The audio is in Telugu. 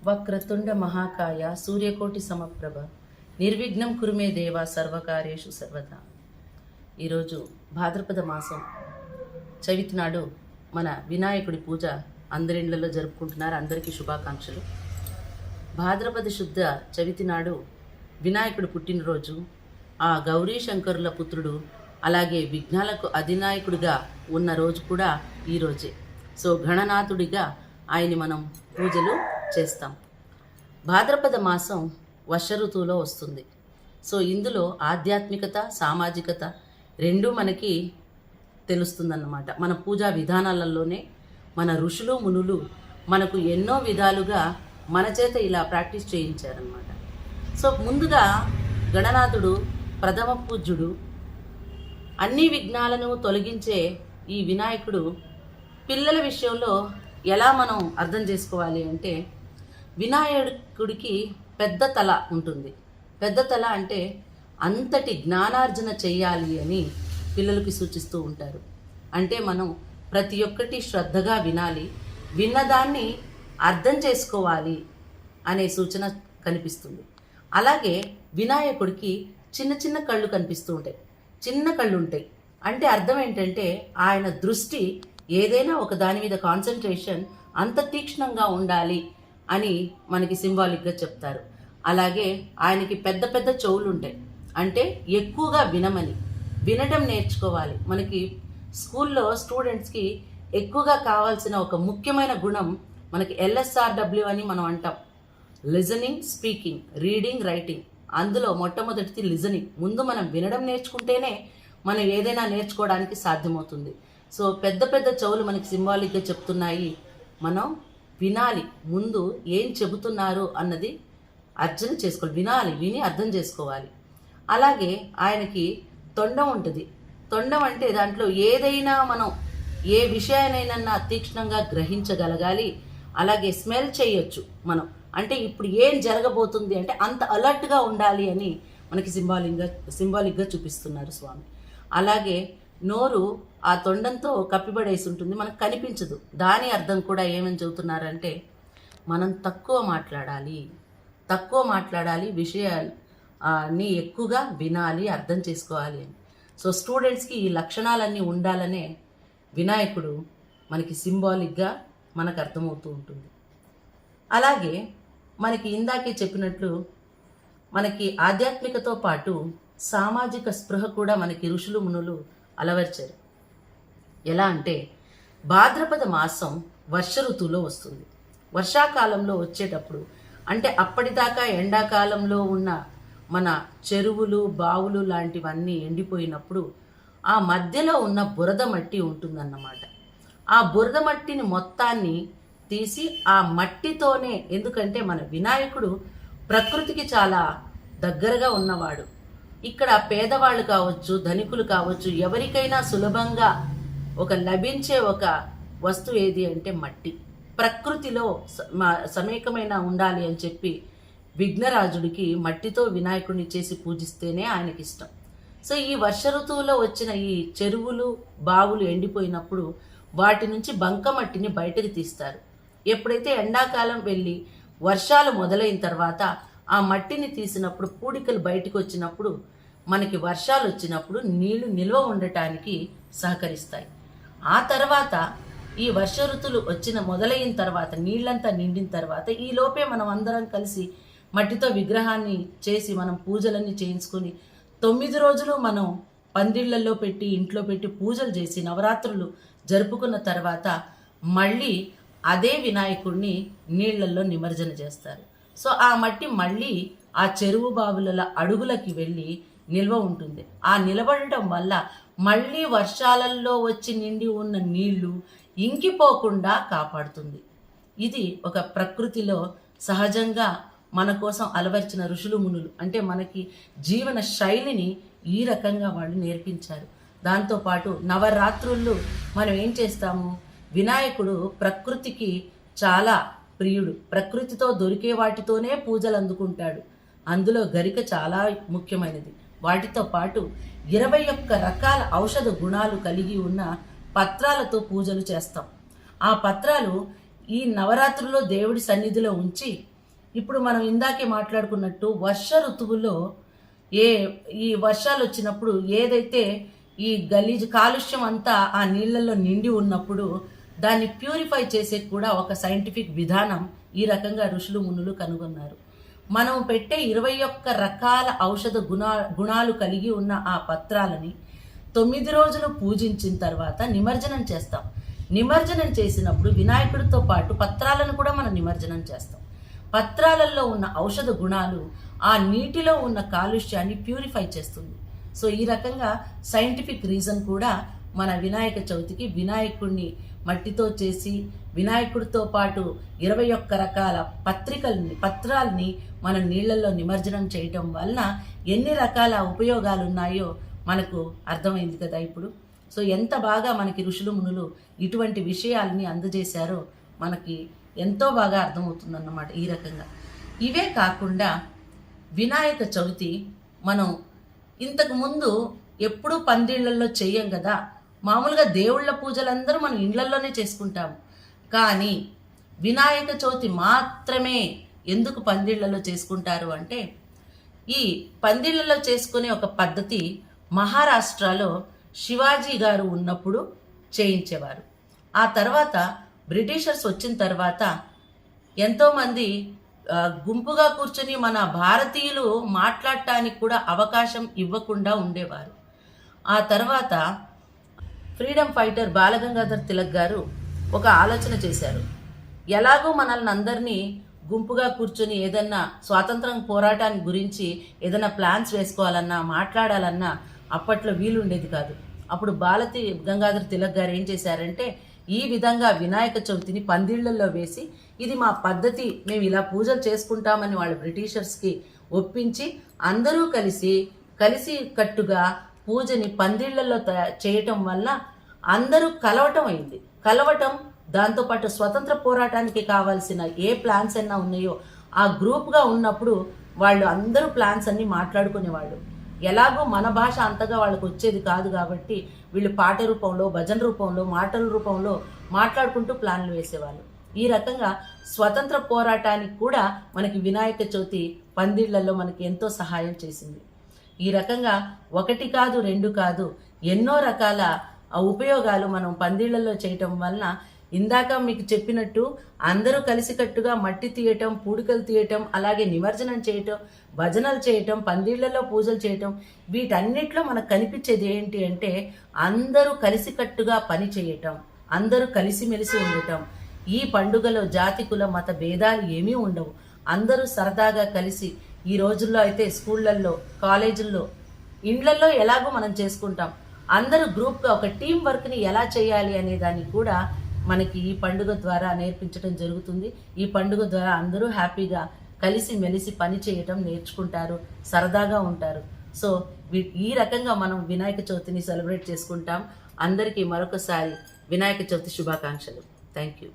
వక్రతుండ మహాకాయ సూర్యకోటి సమప్రభ నిర్విఘ్నం కురుమే దేవ సర్వకార్యేషు సర్వదా. ఈరోజు భాద్రపద మాసం చవితి నాడు మన వినాయకుడి పూజ అందరిళ్లలో జరుపుకుంటున్నారు. అందరికీ శుభాకాంక్షలు. భాద్రపద శుద్ధ చవితి నాడు వినాయకుడు పుట్టినరోజు. ఆ గౌరీ శంకరుల పుత్రుడు, అలాగే విఘ్నాలకు అధినాయకుడిగా ఉన్న రోజు కూడా ఈరోజే. సో గణనాథుడిగా ఆయన్ని మనం పూజలు చేస్తాం. భాద్రపద మాసం వర్ష ఋతువులో వస్తుంది. సో ఇందులో ఆధ్యాత్మికత, సామాజికత రెండూ మనకి తెలుస్తుందన్నమాట. మన పూజా విధానాలలోనే మన ఋషులు మునులు మనకు ఎన్నో విధాలుగా మన చేత ఇలా ప్రాక్టీస్ చేయించారనమాట. సో ముందుగా గణనాథుడు ప్రథమ పూజ్యుడు. అన్ని విఘ్నాలను తొలగించే ఈ వినాయకుడు పిల్లల విషయంలో ఎలా మనం అర్థం చేసుకోవాలి అంటే, వినాయకుడికి పెద్ద తల ఉంటుంది. పెద్ద తల అంటే అంతటి జ్ఞానార్జన చెయ్యాలి అని పిల్లలకి సూచిస్తూ ఉంటారు. అంటే మనం ప్రతి ఒక్కటి శ్రద్ధగా వినాలి, విన్నదాన్ని అర్థం చేసుకోవాలి అనే సూచన కనిపిస్తుంది. అలాగే వినాయకుడికి చిన్న చిన్న కళ్ళు కనిపిస్తూ ఉంటాయి, చిన్న కళ్ళు ఉంటాయి. అంటే అర్థం ఏంటంటే ఆయన దృష్టి ఏదైనా ఒక దాని మీద కాన్సన్ట్రేషన్ అంత తీక్ష్ణంగా ఉండాలి అని మనకి సింబాలిక్గా చెప్తారు. అలాగే ఆయనకి పెద్ద పెద్ద చెవులు ఉంటాయి, అంటే ఎక్కువగా వినమని, వినటం నేర్చుకోవాలి. మనకి స్కూల్లో స్టూడెంట్స్కి ఎక్కువగా కావాల్సిన ఒక ముఖ్యమైన గుణం మనకి LSRW అని మనం అంటాం. Listening, speaking, reading, writing. అందులో మొట్టమొదటిది లిజనింగ్. ముందు మనం వినడం నేర్చుకుంటేనే మనం ఏదైనా నేర్చుకోవడానికి సాధ్యమవుతుంది. సో పెద్ద పెద్ద చెవులు మనకి సింబాలిక్గా చెప్తున్నాయి. మనం వినాలి, ముందు ఏం చెబుతున్నారు అన్నది అర్జన చేసుకోవాలి, వినాలి, విని అర్థం చేసుకోవాలి. అలాగే ఆయనకి తొండం ఉంటుంది. తొండం అంటే దాంట్లో ఏదైనా మనం ఏ విషయానైనా తీక్ష్ణంగా గ్రహించగలగాలి. అలాగే స్మెల్ చేయొచ్చు మనం, అంటే ఇప్పుడు ఏం జరగబోతుంది అంటే అంత అలర్ట్గా ఉండాలి అని మనకి సింబాలిక్గా చూపిస్తున్నారు స్వామి. అలాగే నోరు ఆ తొండంతో కప్పిబడేసి ఉంటుంది, మనకు కనిపించదు. దాని అర్థం కూడా ఏమని చెబుతున్నారంటే మనం తక్కువ మాట్లాడాలి, విషయాన్ని ఎక్కువగా వినాలి, అర్థం చేసుకోవాలి అని. సో స్టూడెంట్స్కి ఈ లక్షణాలన్నీ ఉండాలనే వినాయకుడు మనకి సింబాలిక్గా మనకు అర్థమవుతూ ఉంటుంది. అలాగే మనకి ఇందాకే చెప్పినట్లు మనకి ఆధ్యాత్మికతో పాటు సామాజిక స్పృహ కూడా మనకి ఋషులు మునులు అలవర్చారు. ఎలా అంటే భాద్రపద మాసం వర్ష ఋతువులో వస్తుంది. వర్షాకాలంలో వచ్చేటప్పుడు, అంటే అప్పటిదాకా ఎండాకాలంలో ఉన్న మన చెరువులు, బావులు లాంటివన్నీ ఎండిపోయినప్పుడు ఆ మధ్యలో ఉన్న బురద మట్టి ఉంటుందన్నమాట. ఆ బురద మట్టిని మొత్తాన్ని తీసి ఆ మట్టితోనే, ఎందుకంటే మన వినాయకుడు ప్రకృతికి చాలా దగ్గరగా ఉన్నవాడు. ఇక్కడ పేదవాళ్ళు కావచ్చు, ధనికులు కావచ్చు, ఎవరికైనా సులభంగా లభించే ఒక వస్తువు ఏది అంటే మట్టి. ప్రకృతిలో సమేకమైన ఉండాలి అని చెప్పి విఘ్నరాజుడికి మట్టితో వినాయకుడిని చేసి పూజిస్తేనే ఆయనకి ఇష్టం. సో ఈ వర్ష ఋతువులో వచ్చిన ఈ చెరువులు, బావులు ఎండిపోయినప్పుడు వాటి నుంచి బంకమట్టిని బయటకు తీస్తారు. ఎప్పుడైతే ఎండాకాలం వెళ్ళి వర్షాలు మొదలైన తర్వాత ఆ మట్టిని తీసినప్పుడు, పూడికలు బయటకు వచ్చినప్పుడు, మనకి వర్షాలు వచ్చినప్పుడు నీళ్లు నిల్వ ఉండటానికి సహకరిస్తాయి. ఆ తర్వాత ఈ వర్ష ఋతువులు మొదలైన తర్వాత, నీళ్ళంతా నిండిన తర్వాత, ఈ లోపే మనం అందరం కలిసి మట్టితో విగ్రహాన్ని చేసి మనం పూజలన్నీ చేయించుకొని 9 రోజులు మనం పందిళ్లలో పెట్టి, ఇంట్లో పెట్టి పూజలు చేసి నవరాత్రులు జరుపుకున్న తర్వాత మళ్ళీ అదే వినాయకుడిని నీళ్లలో నిమజ్జన చేస్తారు. సో ఆ మట్టి మళ్ళీ ఆ చెరువు బావుల అడుగులకి వెళ్ళి నిల్వ ఉంటుంది. ఆ నిలబడటం వల్ల మళ్ళీ వర్షాలలో వచ్చి నిండి ఉన్న నీళ్లు ఇంకిపోకుండా కాపాడుతుంది. ఇది ఒక ప్రకృతిలో సహజంగా మన కోసం అలవర్చిన ఋషులు మునులు, అంటే మనకి జీవన శైలిని ఈ రకంగా వాళ్ళు నేర్పించారు. దాంతోపాటు నవరాత్రుల్లో మనం ఏం చేస్తాము, వినాయకుడు ప్రకృతికి చాలా ప్రియుడు. ప్రకృతితో దొరికే వాటితోనే పూజలు అందుకుంటాడు. అందులో గరిక చాలా ముఖ్యమైనది. వాటితో పాటు 21 రకాల ఔషధ గుణాలు కలిగి ఉన్న పత్రాలతో పూజలు చేస్తాం. ఆ పత్రాలు ఈ నవరాత్రుల్లో దేవుడి సన్నిధిలో ఉంచి ఇప్పుడు మనం ఇందాకే మాట్లాడుకున్నట్టు వర్ష ఋతువులో ఈ వర్షాలు వచ్చినప్పుడు ఏదైతే ఈ గలీజ్ కాలుష్యం అంతా ఆ నీళ్ళల్లో నిండి ఉన్నప్పుడు దాన్ని ప్యూరిఫై చేసే కూడా ఒక సైంటిఫిక్ విధానం ఈ రకంగా ఋషులు మునులు కనుగొన్నారు. మనం పెట్టే 21 రకాల ఔషధ గుణాలు కలిగి ఉన్న ఆ పత్రాలని 9 రోజులు పూజించిన తర్వాత నిమజ్జనం చేస్తాం. నిమజ్జనం చేసినప్పుడు వినాయకుడితో పాటు పత్రాలను కూడా మనం నిమజ్జనం చేస్తాం. పత్రాలలో ఉన్న ఔషధ గుణాలు ఆ నీటిలో ఉన్న కాలుష్యాన్ని ప్యూరిఫై చేస్తుంది. సో ఈ రకంగా సైంటిఫిక్ రీజన్ కూడా మన వినాయక చవితికి వినాయకుడిని మట్టితో చేసి వినాయకుడితో పాటు 21 రకాల పత్రాలని మనం నీళ్లలో నిమజ్జనం చేయటం వలన ఎన్ని రకాల ఉపయోగాలు ఉన్నాయో మనకు అర్థమైంది కదా ఇప్పుడు. సో ఎంత బాగా మనకి ఋషులు మునులు ఇటువంటి విషయాల్ని అందజేశారో మనకి ఎంతో బాగా అర్థమవుతుందన్నమాట ఈ రకంగా. ఇవే కాకుండా వినాయక చవితి మనం ఇంతకు ముందు ఎప్పుడూ పందిళ్లలో చెయ్యం కదా. మామూలుగా దేవుళ్ళ పూజలందరూ మనం ఇళ్లలోనే చేసుకుంటాము. కానీ వినాయక చవితి మాత్రమే ఎందుకు పందిళ్లలో చేసుకుంటారు అంటే, ఈ పందిళ్లలో చేసుకునే ఒక పద్ధతి మహారాష్ట్రలో శివాజీ గారు ఉన్నప్పుడు చేయించేవారు. ఆ తర్వాత బ్రిటిషర్స్ వచ్చిన తర్వాత ఎంతోమంది గుంపుగా కూర్చొని మన భారతీయులు మాట్లాడటానికి కూడా అవకాశం ఇవ్వకుండా ఉండేవారు. ఆ తర్వాత ఫ్రీడమ్ ఫైటర్ బాలగంగాధర్ తిలక్ గారు ఒక ఆలోచన చేశారు. ఎలాగో మనల్ని అందరినీ గుంపుగా కూర్చొని ఏదన్నా స్వాతంత్రం పోరాటానికి గురించి ఏదైనా ప్లాన్స్ వేసుకోవాలన్నా మాట్లాడాలన్నా అప్పట్లో వీలుండేది కాదు. అప్పుడు గంగాధర్ తిలక్ గారు ఏం చేశారంటే, ఈ విధంగా వినాయక చవితిని పందిళ్లలో వేసి ఇది మా పద్ధతి, మేము ఇలా పూజలు చేసుకుంటామని వాళ్ళు బ్రిటిషర్స్కి ఒప్పించి అందరూ కలిసి కట్టుగా పూజని పందిళ్లలో చేయటం వల్ల అందరూ కలవటం దాంతోపాటు స్వతంత్ర పోరాటానికి కావాల్సిన ఏ ప్లాన్స్ అన్నా ఉన్నాయో ఆ గ్రూప్గా ఉన్నప్పుడు వాళ్ళు అందరూ ప్లాన్స్ అన్ని మాట్లాడుకునేవాళ్ళు. ఎలాగో మన భాష అంతగా వాళ్ళకు వచ్చేది కాదు కాబట్టి వీళ్ళు పాట రూపంలో, భజన రూపంలో, మాటల రూపంలో మాట్లాడుకుంటూ ప్లాన్లు వేసేవాళ్ళు. ఈ రకంగా స్వతంత్ర పోరాటానికి కూడా మనకి వినాయక చవితి పందిళ్లలో మనకి ఎంతో సహాయం చేసింది. ఈ రకంగా 1 కాదు 2 కాదు ఎన్నో రకాల ఉపయోగాలు మనం పందిళ్లలో చేయటం వలన, ఇందాక మీకు చెప్పినట్టు అందరూ కలిసికట్టుగా మట్టి తీయటం, పూడికలు తీయటం, అలాగే నిమజ్జనం చేయటం, భజనలు చేయటం, పందిళ్లలో పూజలు చేయటం, వీటన్నిటిలో మనకు కనిపించేది ఏంటి అంటే అందరూ కలిసికట్టుగా పని చేయటం, అందరూ కలిసిమెలిసి ఉండటం. ఈ పండుగలో జాతి కుల మత భేదాలు ఏమీ ఉండవు. అందరూ సరదాగా కలిసి ఈ రోజుల్లో అయితే స్కూళ్ళల్లో, కాలేజీల్లో, ఇండ్లల్లో ఎలాగో మనం చేసుకుంటాం. అందరూ గ్రూప్గా ఒక టీం వర్క్ని ఎలా చేయాలి అనే దాన్ని కూడా మనకి ఈ పండుగ ద్వారా నేర్పించడం జరుగుతుంది. ఈ పండుగ ద్వారా అందరూ హ్యాపీగా కలిసి మెలిసి పని చేయటం నేర్చుకుంటారు, సరదాగా ఉంటారు. సో ఈ రకంగా మనం వినాయక చవితిని సెలబ్రేట్ చేసుకుంటాం. అందరికీ మరొకసారి వినాయక చవితి శుభాకాంక్షలు. Thank you.